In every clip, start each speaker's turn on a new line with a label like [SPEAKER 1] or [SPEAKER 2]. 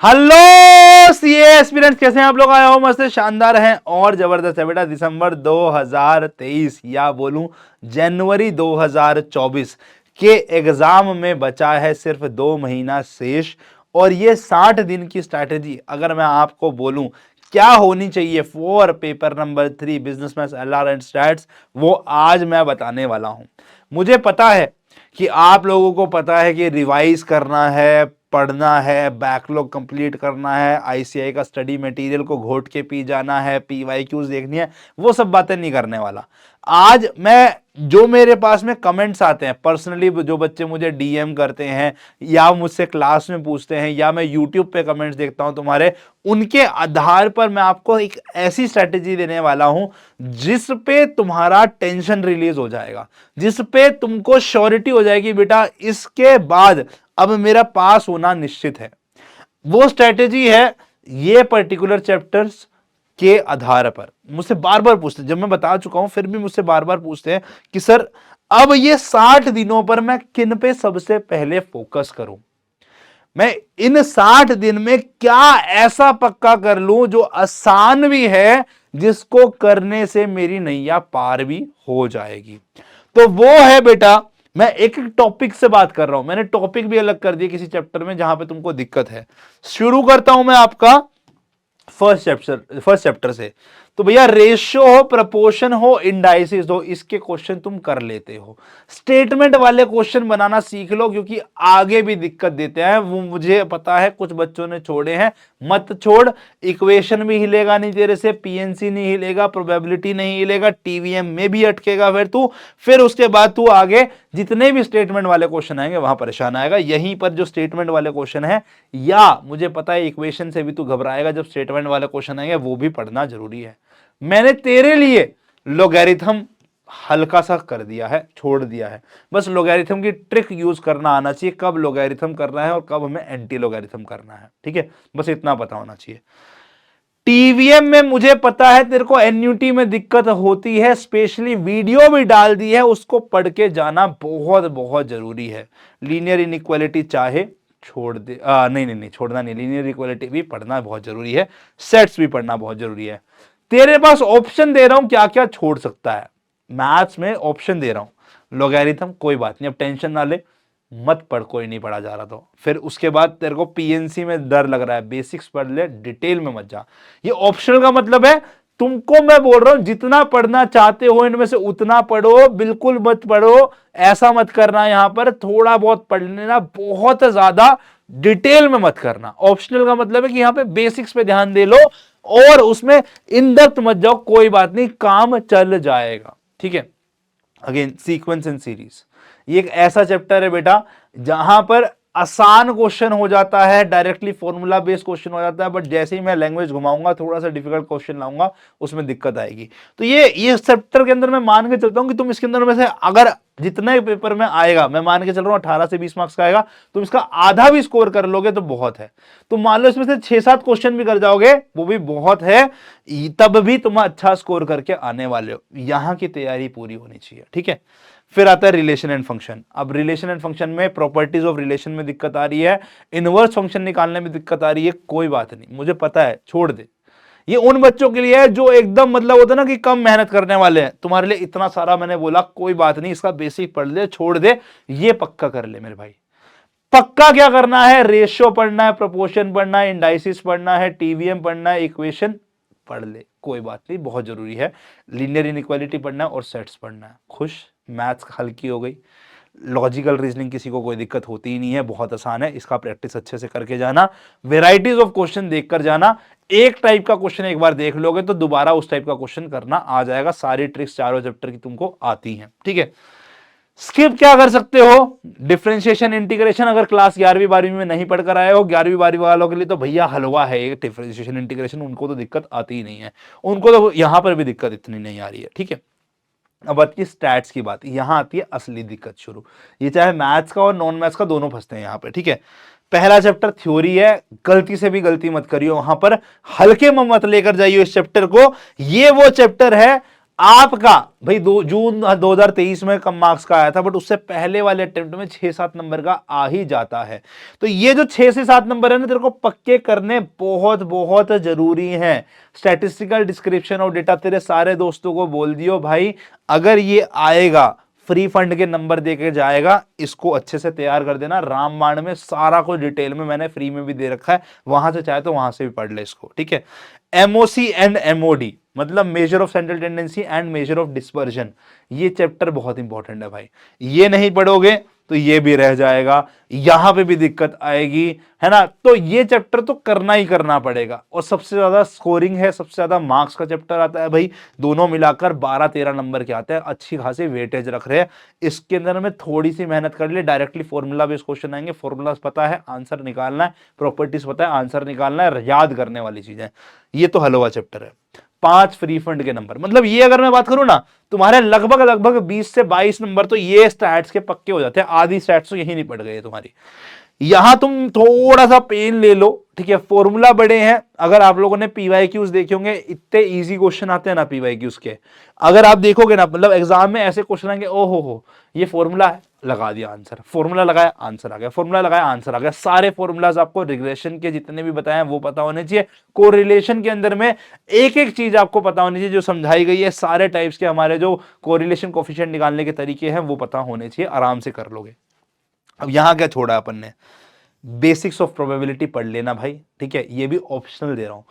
[SPEAKER 1] Hello CA aspirants, कैसे हैं आप लोग? आया हो मस्त शानदार हैं और जबरदस्त है बेटा। दिसंबर 2023 या बोलूं जनवरी 2024 के एग्जाम में बचा है सिर्फ 2 महीना शेष। और ये 60 दिन की स्ट्रैटेजी अगर मैं आपको बोलूं क्या होनी चाहिए for paper number 3 business maths LR and stats, वो आज मैं बताने वाला हूं। मुझे पता है कि आप लोगों को पता है कि रिवाइज करना है, पढ़ना है, बैकलॉग कंप्लीट करना है, आईसीआई का स्टडी मटेरियल को घोट के पी जाना है, पीवाईक्यूज देखनी है, वो सब बातें नहीं करने वाला। आज मैं जो मेरे पास में कमेंट्स आते हैं पर्सनली, जो बच्चे मुझे डीएम करते हैं या मुझसे क्लास में पूछते हैं या मैं यूट्यूब पे कमेंट्स देखता हूं तुम्हारे, उनके आधार पर मैं आपको एक ऐसी स्ट्रेटेजी देने वाला हूं जिस पे तुम्हारा टेंशन रिलीज हो जाएगा, जिस पे तुमको श्योरिटी हो जाएगी बेटा इसके बाद अब मेरा पास होना निश्चित है। वो स्ट्रेटेजी है ये पर्टिकुलर चैप्टर्स के आधार पर। मुझसे बार बार पूछते हैं, जब मैं बता चुका हूं फिर भी मुझसे बार बार पूछते हैं कि सर अब ये 60 दिनों पर मैं किन पे सबसे पहले फोकस करूं, मैं इन 60 दिन में क्या ऐसा पक्का कर लूं जो आसान भी है, जिसको करने से मेरी नैया पार भी हो जाएगी। तो वो है बेटा, मैं एक एक टॉपिक से बात कर रहा हूं, मैंने टॉपिक भी अलग कर दिए किसी चैप्टर में जहां पे तुमको दिक्कत है। शुरू करता हूं मैं आपका फर्स्ट चैप्टर से। तो भैया रेशियो हो, प्रपोर्शन हो, इंडाइसिस हो, इसके क्वेश्चन तुम कर लेते हो। स्टेटमेंट वाले क्वेश्चन बनाना सीख लो क्योंकि आगे भी दिक्कत देते हैं, वो मुझे पता है कुछ बच्चों ने छोड़े हैं। मत छोड़, इक्वेशन भी हिलेगा नहीं तेरे से, पीएनसी नहीं हिलेगा, प्रोबेबिलिटी नहीं हिलेगा, टीवीएम में भी अटकेगा फिर उसके बाद तू आगे जितने भी स्टेटमेंट वाले क्वेश्चन आएंगे वहां परेशान आएगा। यहीं पर जो स्टेटमेंट वाले क्वेश्चन है, या मुझे पता है इक्वेशन से भी तू घबराएगा, जब स्टेटमेंट वाले क्वेश्चन आएंगे वो भी पढ़ना जरूरी है। मैंने तेरे लिए लोगैरिथम हल्का सा कर दिया है, छोड़ दिया है। बस लोगैरिथम की ट्रिक यूज करना आना चाहिए, कब लोगैरिथम करना है और कब हमें एंटी लोगैरिथम करना है, ठीक है? बस इतना पता होना चाहिए। टीवीएम में मुझे पता है तेरे को एनयूटी में दिक्कत होती है, स्पेशली वीडियो भी डाल दी है, उसको पढ़ के जाना बहुत बहुत जरूरी है। लीनियर इनइक्वालिटी चाहे छोड़ दे, नहीं छोड़ना नहीं, लीनियर इक्वालिटी भी पढ़ना बहुत जरूरी है, सेट्स भी पढ़ना बहुत जरूरी है। तेरे पास ऑप्शन दे रहा हूं क्या क्या छोड़ सकता है, मैथ्स में ऑप्शन दे रहा हूं। लोगैरिथम कोई बात नहीं, अब टेंशन ना ले, मत पढ़, कोई नहीं पढ़ा जा रहा तो। फिर उसके बाद तेरे को पीएनसी में डर लग रहा है, बेसिक्स पढ़ ले, डिटेल में मत जा। ये ऑप्शनल का मतलब है तुमको मैं बोल रहा हूं जितना पढ़ना चाहते हो इनमें से उतना पढ़ो, बिल्कुल मत पढ़ो, ऐसा मत करना। यहां पर थोड़ा बहुत पढ़ लेना, बहुत ज्यादा डिटेल में मत करना। ऑप्शनल का मतलब है कि यहां पे बेसिक्स पे ध्यान दे लो और उसमें इन डेप्थ मत जाओ, कोई बात नहीं, काम चल जाएगा, ठीक है? अगेन सीक्वेंस एंड सीरीज, ये एक ऐसा चैप्टर है बेटा जहां पर आसान क्वेश्चन हो जाता है, डायरेक्टली फॉर्मूला बेस्ड क्वेश्चन हो जाता है, बट जैसे ही मैं लैंग्वेज घुमाऊंगा थोड़ा सा डिफिकल्ट क्वेश्चन लाऊंगा उसमें दिक्कत आएगी। तो ये चैप्टर के अंदर मैं मान के चलता हूं कि तुम इसके अंदर में से अगर जितने पेपर में आएगा, मैं मान के चल रहा हूं 18 से 20 मार्क्स का आएगा, तुम इसका आधा भी स्कोर कर लोगे तो बहुत है। तुम मान लो इसमें से 6-7 क्वेश्चन भी कर जाओगे, वो भी बहुत है, तब भी तुम अच्छा स्कोर करके आने वाले हो। यहां की तैयारी पूरी होनी चाहिए, ठीक है? फिर आता है रिलेशन एंड फंक्शन। अब रिलेशन एंड फंक्शन में प्रॉपर्टीज ऑफ रिलेशन में दिक्कत आ रही है, इनवर्स फंक्शन निकालने में दिक्कत आ रही है, कोई बात नहीं, मुझे पता है, छोड़ दे। ये उन बच्चों के लिए है जो एकदम मतलब होता है ना कि कम मेहनत करने वाले हैं, तुम्हारे लिए इतना सारा मैंने बोला, कोई बात नहीं, इसका बेसिक पढ़ ले, छोड़ दे, ये पक्का कर ले मेरे भाई। पक्का क्या करना है? रेशियो पढ़ना है, प्रोपोर्शन पढ़ना है, इंडाइसिस पढ़ना है, टीवीएम पढ़ना है, इक्वेशन पढ़ ले, कोई बात नहीं, बहुत जरूरी है। लीनियर इनइक्वालिटी पढ़ना है और सेट्स पढ़ना है। खुश? मैथ्स हल्की हो गई। लॉजिकल रीजनिंग किसी को कोई दिक्कत होती ही नहीं है, बहुत आसान है, इसका प्रैक्टिस अच्छे से करके जाना, वेराइटीज ऑफ क्वेश्चन देखकर जाना। एक टाइप का क्वेश्चन एक बार देख लोगे तो दोबारा उस टाइप का क्वेश्चन करना आ जाएगा। सारी ट्रिक्स चारों चैप्टर की तुमको आती हैं, ठीक है? स्किप क्या कर सकते हो? डिफरेंशिएशन इंटीग्रेशन अगर क्लास 11वीं 12वीं में नहीं पढ़कर आए हो, 11वीं 12वीं वालों के लिए तो भैया हलवा है ये डिफरेंशिएशन इंटीग्रेशन, उनको तो दिक्कत आती ही नहीं है, उनको तो यहां पर भी दिक्कत इतनी नहीं आ रही है, ठीक है? अब आती है स्टैट्स की बात, यहां आती है असली दिक्कत शुरू। ये चाहे मैथ्स का और नॉन मैथ्स का दोनों फंसते हैं यहां पे, ठीक है? पहला चैप्टर थ्योरी है, गलती से भी गलती मत करियो, वहां पर हल्के में मत लेकर जाइए इस चैप्टर को। ये वो चैप्टर है आपका भाई जून 2023 में कम मार्क्स का आया था, बट उससे पहले वाले अटेम्प्ट में 6-7 नंबर का आ ही जाता है। तो ये जो 6 से 7 नंबर है ना, तेरे को पक्के करने बहुत बहुत जरूरी है। स्टैटिस्टिकल डिस्क्रिप्शन और डेटा तेरे सारे दोस्तों को बोल दियो भाई, अगर ये आएगा फ्री फंड के नंबर देके जाएगा, इसको अच्छे से तैयार कर देना। रामबाण में सारा कुछ डिटेल में मैंने फ्री में भी दे रखा है, वहां से चाहे तो वहां से भी पढ़ ले इसको, ठीक है। एमओसी एंड एमओडी मतलब measure of central tendency and measure of dispersion, ये चैप्टर बहुत इंपॉर्टेंट है भाई। ये नहीं पढ़ोगे तो ये भी रह जाएगा, यहां पे भी दिक्कत आएगी, है ना। तो ये चैप्टर तो करना ही करना पड़ेगा, और सबसे ज्यादा स्कोरिंग है, सबसे ज्यादा मार्क्स का चैप्टर आता है भाई। दोनों मिलाकर 12-13 नंबर के आते हैं, अच्छी खासी वेटेज रख रहे हैं। इसके अंदर में थोड़ी सी मेहनत कर ले, डायरेक्टली फॉर्मूला बेस्ड क्वेश्चन आएंगे, फॉर्मूलाज पता है, आंसर निकालना है, प्रॉपर्टीज पता है, आंसर निकालना है, याद करने वाली चीजें। ये तो हलवा चैप्टर है। 5 फ्री फंड के नंबर, मतलब ये अगर मैं बात करूं ना, तुम्हारे लगभग लगभग 20 से 22 नंबर तो ये स्टैट्स के पक्के हो जाते हैं। आधी स्टैट्स तो यही नहीं पड़ गई तुम्हारी। यहां तुम थोड़ा सा पेन ले लो, ठीक है। फॉर्मूला बड़े हैं, अगर आप लोगों ने पीवाईक्यूज देखे होंगे, इतने इजी क्वेश्चन आते हैं ना पीवाईक्यूज के, अगर आप देखोगे ना, मतलब एग्जाम में ऐसे क्वेश्चन आएंगे, ओ हो ये फॉर्मूला है, लगा दिया आंसर, फॉर्मूला लगाया आंसर आ गया, फॉर्मूला लगाया आंसर आ गया। सारे फॉर्मूलाज आपको रिग्रेशन के जितने भी बताए हैं वो पता होने चाहिए। कोरिलेशन के अंदर में एक एक चीज आपको पता होनी चाहिए जो समझाई गई है। सारे टाइप्स के हमारे जो कोरिलेशन कोफिशिएंट निकालने के तरीके हैं वो पता होने चाहिए, आराम से कर लोगे। अब यहां क्या छोड़ा अपन ने, बेसिक्स ऑफ प्रोबेबिलिटी पढ़ लेना भाई, ठीक है। ये भी ऑप्शनल दे रहा हूं,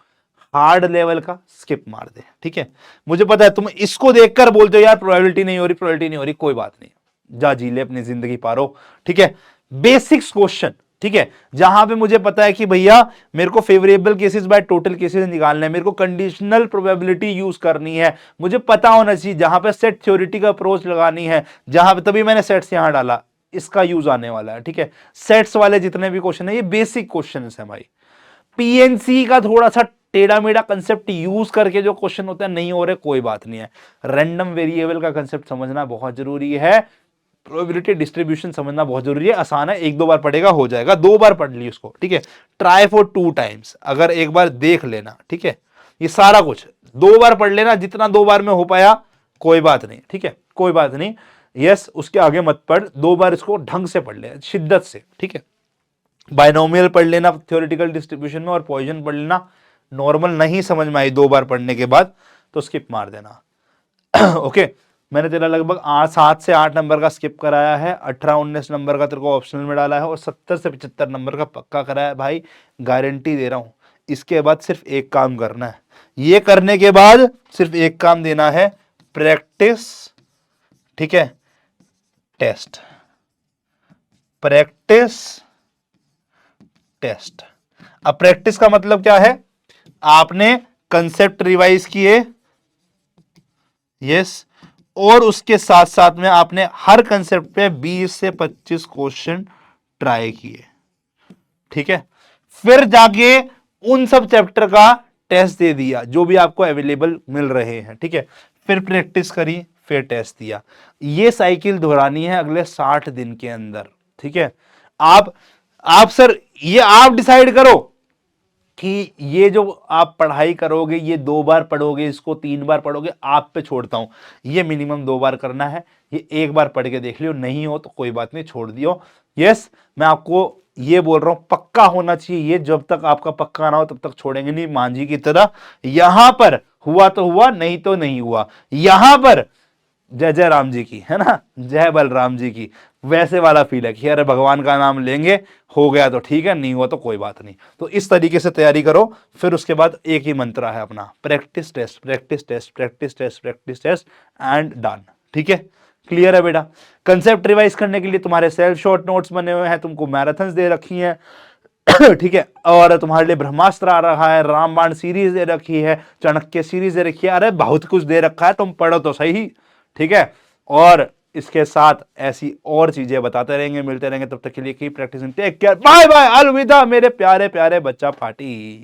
[SPEAKER 1] हार्ड लेवल का स्किप मार दे, ठीक है। मुझे पता है तुम इसको देखकर बोलते हो यार प्रोबेबिलिटी नहीं हो रही, प्रोबेबिलिटी नहीं हो रही, कोई बात नहीं, जा जी ले अपनी जिंदगी पारो, ठीक है। बेसिक्स क्वेश्चन, ठीक है, जहां पे मुझे पता है कि भैया मेरे को favourable cases by total cases निकालना है, मेरे को कंडीशनल प्रोबेबिलिटी यूज करनी है, मुझे पता होना चाहिए। जहां पे सेट थ्योरेटिकल अप्रोच लगानी है, जहां पे, तभी मैंने सेट्स यहां डाला, इसका यूज आने वाला है, ठीक है। सेट्स वाले जितने भी क्वेश्चन है ये बेसिक क्वेश्चन है भाई। पीएनसी का थोड़ा सा टेढ़ा मेढ़ा कंसेप्ट यूज करके जो क्वेश्चन होता है नहीं हो रहे, कोई बात नहीं है। रैंडम वेरिएबल का कंसेप्ट समझना बहुत जरूरी है, प्रोबेबिलिटी डिस्ट्रीब्यूशन समझना बहुत जरूरी है। आसान है, 1-2 बार पढ़ेगा हो जाएगा, 2 बार पढ़ ली उसको, ठीक है। ट्राई फॉर 2 टाइम्स, अगर एक बार देख लेना, ठीक है। ये सारा कुछ 2 बार पढ़ लेना, जितना 2 बार में हो पाया कोई बात नहीं, ठीक है, कोई बात नहीं। यस, उसके आगे मत पढ़, 2 बार इसको ढंग से पढ़ ले, शिद्दत से, ठीक है। बायनोमियल पढ़ लेना थ्योरेटिकल डिस्ट्रीब्यूशन में, और पॉइजन पढ़ लेना। नॉर्मल नहीं समझ में आई 2 बार पढ़ने के बाद तो स्किप मार देना। ओके, मैंने तेरा लगभग 7 से 8 नंबर का स्किप कराया है, 18-19 नंबर का तेरे को ऑप्शनल में डाला है, और 70 से 75 नंबर का पक्का कराया है भाई, गारंटी दे रहा हूं। इसके बाद सिर्फ एक काम करना है, ये करने के बाद सिर्फ एक काम देना है, प्रैक्टिस, ठीक है, टेस्ट, प्रैक्टिस टेस्ट। अब प्रैक्टिस का मतलब क्या है, आपने कंसेप्ट रिवाइज किए, यस, और उसके साथ साथ में आपने हर कंसेप्ट पे 20 से 25 क्वेश्चन ट्राई किए, ठीक है। फिर जाके उन सब चैप्टर का टेस्ट दे दिया जो भी आपको अवेलेबल मिल रहे हैं, ठीक है। फिर प्रैक्टिस करी, फिर टेस्ट दिया। ये साइकिल दोहरानी है अगले 60 दिन के अंदर, ठीक है। आप सर ये आप डिसाइड करो कि ये जो आप पढ़ाई करोगे, ये 2 बार पढ़ोगे, इसको 3 बार पढ़ोगे, आप पे छोड़ता हूं। ये मिनिमम 2 बार करना है, ये 1 बार पढ़ के देख लियो, नहीं हो तो कोई बात नहीं, छोड़ दियो। यस, मैं आपको ये बोल रहा हूं, पक्का होना चाहिए ये, जब तक आपका पक्का ना हो तब तक छोड़ेंगे नहीं, मांझी की तरह। यहां पर हुआ तो हुआ, नहीं तो नहीं हुआ। यहां पर जय जय राम जी की, है ना, जय बलराम जी की, वैसे वाला फील है कि अरे भगवान का नाम लेंगे, हो गया तो ठीक है, नहीं हुआ तो कोई बात नहीं। तो इस तरीके से तैयारी करो। फिर उसके बाद एक ही मंत्र है अपना, practice test, practice test, practice test, practice test and done, ठीक है। क्लियर है बेटा। कंसेप्ट रिवाइज करने के लिए तुम्हारे सेल्फ शॉर्ट नोट्स बने हुए हैं, तुमको मैराथन्स दे रखी हैं, ठीक है, और तुम्हारे लिए ब्रह्मास्त्र आ रहा है, रामबाण सीरीज दे रखी है, चाणक्य सीरीज दे रखी है, अरे बहुत कुछ दे रखा है, तुम पढ़ो तो सही, ठीक है। और इसके साथ ऐसी और चीजें बताते रहेंगे, मिलते रहेंगे, तब तक के लिए की practice, take care, bye bye, अलविदा मेरे प्यारे प्यारे बच्चा पार्टी।